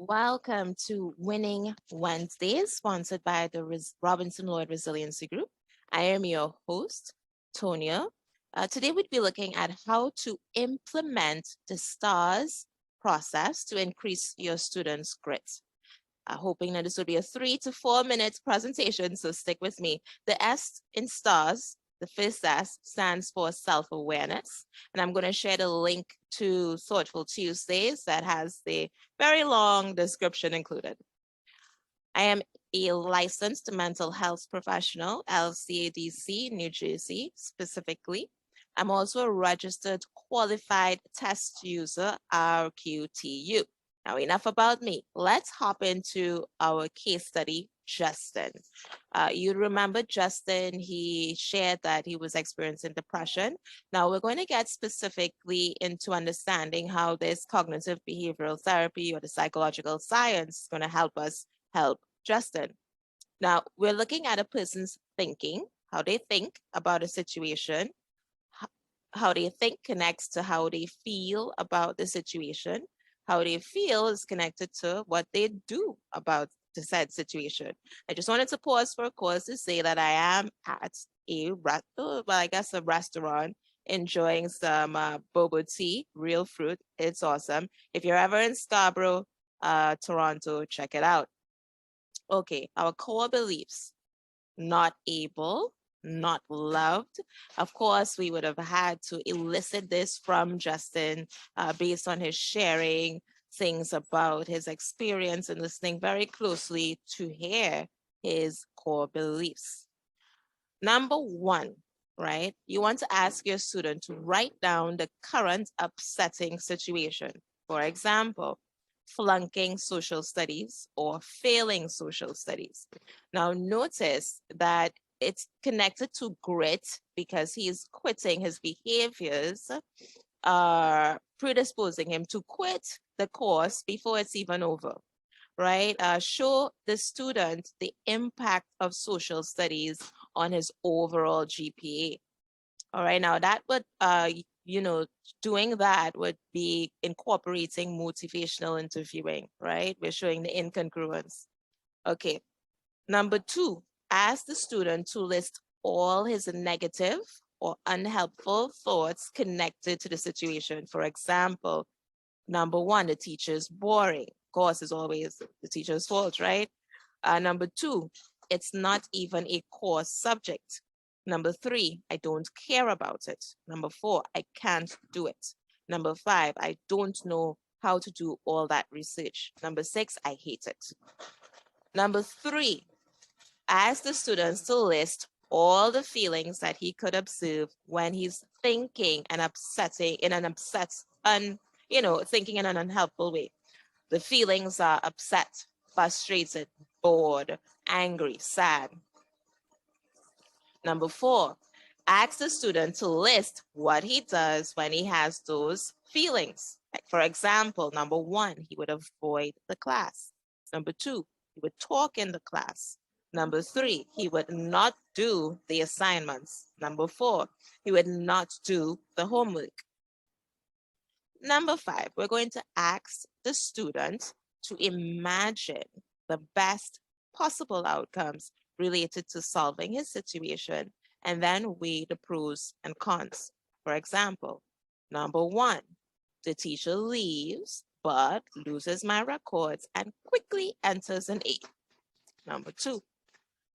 Welcome to Winning Wednesdays, sponsored by the Robinson Lloyd Resiliency Group. I am your host, Tonia. Today, we'd be looking at how to implement the STARS process to increase your students' grit. Hoping that this will be a 3 to 4 minute presentation, so stick with me. The S in STARS, the first S, stands for self-awareness, and I'm going to share the link to Thoughtful Tuesdays that has the very long description included. I am a licensed mental health professional, LCADC, New Jersey specifically. I'm also a registered qualified test user, RQTU. Now, enough about me. Let's hop into our case study, Justin. You remember Justin, he shared that he was experiencing depression. Now, we're going to get specifically into understanding how this cognitive behavioral therapy or the psychological science is going to help us help Justin. Now, we're looking at a person's thinking, how they think about a situation, how they think connects to how they feel about the situation. How they feel is connected to what they do about the said situation. I just wanted to pause for a cause to say that I am at a restaurant enjoying some boba tea, real fruit. It's awesome. If you're ever in Scarborough, Toronto, check it out. Okay, our core beliefs: not able, not loved. Of course, we would have had to elicit this from Justin based on his sharing things about his experience and listening very closely to hear his core beliefs. Number one, right? You want to ask your student to write down the current upsetting situation. For example, flunking social studies or failing social studies. Now, notice that it's connected to grit because he's quitting. His behaviors are predisposing him to quit the course before it's even over, right? Show the student the impact of social studies on his overall GPA. All right, now that would, doing that would be incorporating motivational interviewing, right? We're showing the incongruence. Okay, number two, ask the student to list all his negative or unhelpful thoughts connected to the situation. For example, number one, the teacher's boring. Of course, it's always the teacher's fault, right? Number two, it's not even a core subject. Number three, I don't care about it. Number four, I can't do it. Number five, I don't know how to do all that research. Number six, I hate it. Number three, ask the students to list all the feelings that he could observe when he's thinking and upsetting in an thinking in an unhelpful way. The feelings are upset, frustrated, bored, angry, sad. Number four, ask the student to list what he does when he has those feelings. Like for example, number one, he would avoid the class. Number two, he would talk in the class. Number three, he would not do the assignments. Number four, he would not do the homework. Number five, we're going to ask the student to imagine the best possible outcomes related to solving his situation and then weigh the pros and cons. For example, number one, the teacher leaves but loses my records and quickly enters an A. Number two,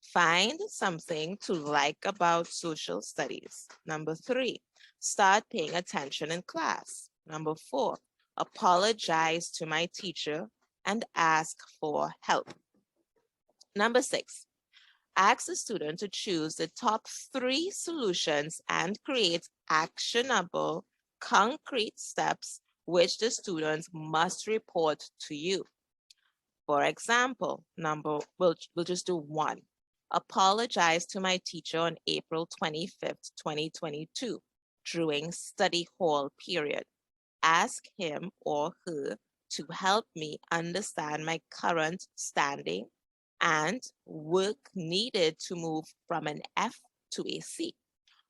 find something to like about social studies. Number three, start paying attention in class. Number four, apologize to my teacher and ask for help. Number six, ask the student to choose the top three solutions and create actionable, concrete steps which the students must report to you. For example, we'll just do one. Apologize to my teacher on April 25th, 2022 during study hall period. Ask him or her to help me understand my current standing and work needed to move from an F to a C.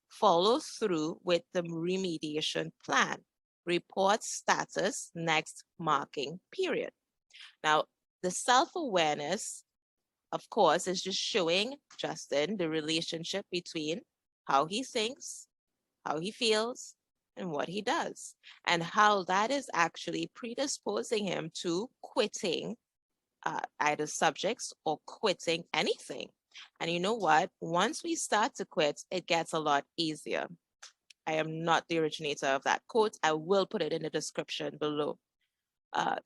Follow through with the remediation plan. Report status next marking period. Now, the self-awareness, of course, is just showing Justin the relationship between how he thinks, how he feels, and what he does, and how that is actually predisposing him to quitting either subjects or quitting anything. And you know what? Once we start to quit, it gets a lot easier. I am not the originator of that quote. I will put it in the description below.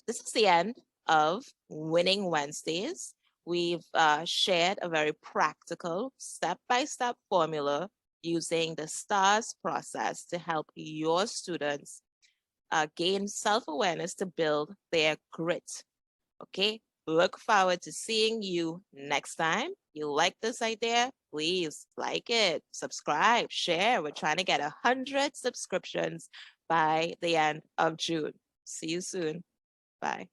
This is the end of Winning Wednesdays. We've shared a very practical step-by-step formula using the STARS process to help your students gain self-awareness to build their grit. Okay, look forward to seeing you next time. You like this idea? Please like it, subscribe, share. We're trying to get 100 subscriptions by the end of June. See you soon. Bye.